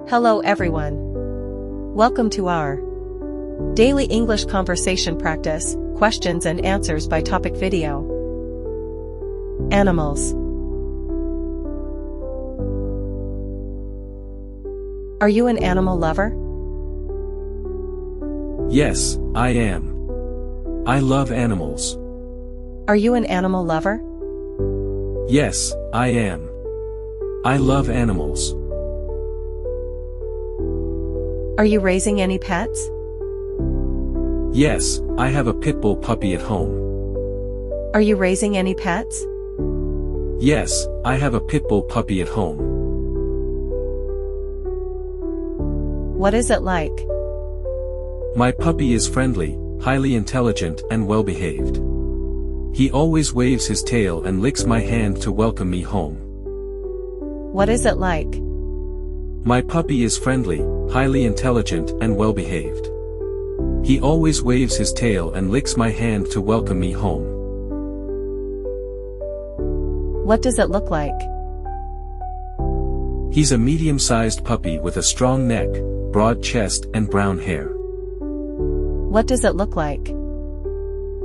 Hello everyone. Welcome to our daily English conversation practice, questions and answers by topic video. Animals. Are you an animal lover? Yes, I am. I love animals. Are you an animal lover? Yes, I am. I love animals. Are you raising any pets? Yes, I have a pit bull puppy at home. Are you raising any pets? Yes, I have a pit bull puppy at home. What is it like? My puppy is friendly, highly intelligent and well-behaved. He always waves his tail and licks my hand to welcome me home. What is it like? My puppy is friendly, highly intelligent and well-behaved. He always waves his tail and licks my hand to welcome me home. What does it look like? He's a medium-sized puppy with a strong neck, broad chest and brown hair. What does it look like?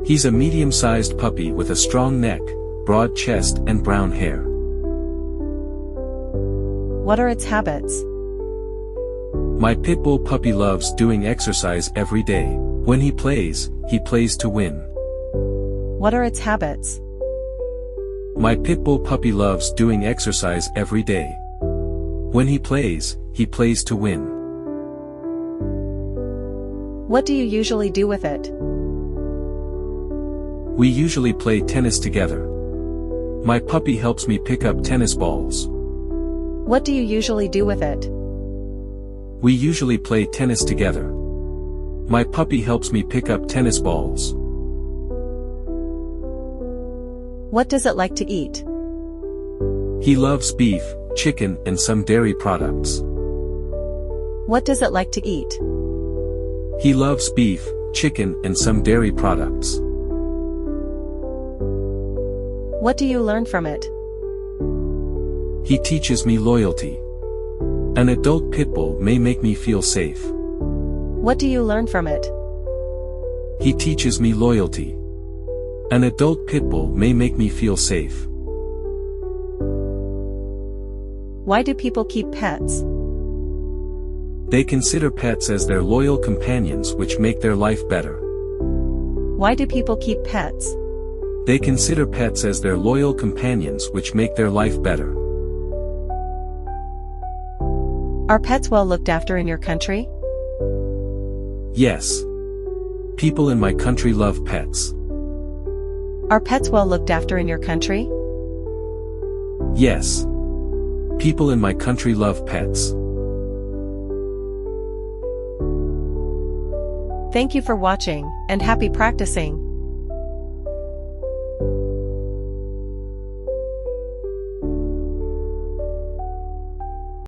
He's a medium-sized puppy with a strong neck, broad chest and brown hair. What are its habits? My pit bull puppy loves doing exercise every day. When he plays to win. What are its habits? My pit bull puppy loves doing exercise every day. When he plays to win. What do you usually do with it? We usually play tennis together. My puppy helps me pick up tennis balls. What do you usually do with it? We usually play tennis together. My puppy helps me pick up tennis balls. What does it like to eat? He loves beef, chicken and some dairy products. What does it like to eat? He loves beef, chicken and some dairy products. What do you learn from it? He teaches me loyalty. An adult pit bull may make me feel safe. What do you learn from it? He teaches me loyalty. An adult pit bull may make me feel safe. Why do people keep pets? They consider pets as their loyal companions which make their life better. Why do people keep pets? They consider pets as their loyal companions which make their life better. Are pets well looked after in your country? Yes. People in my country love pets. Are pets well looked after in your country? Yes. People in my country love pets. Thank you for watching, and happy practicing.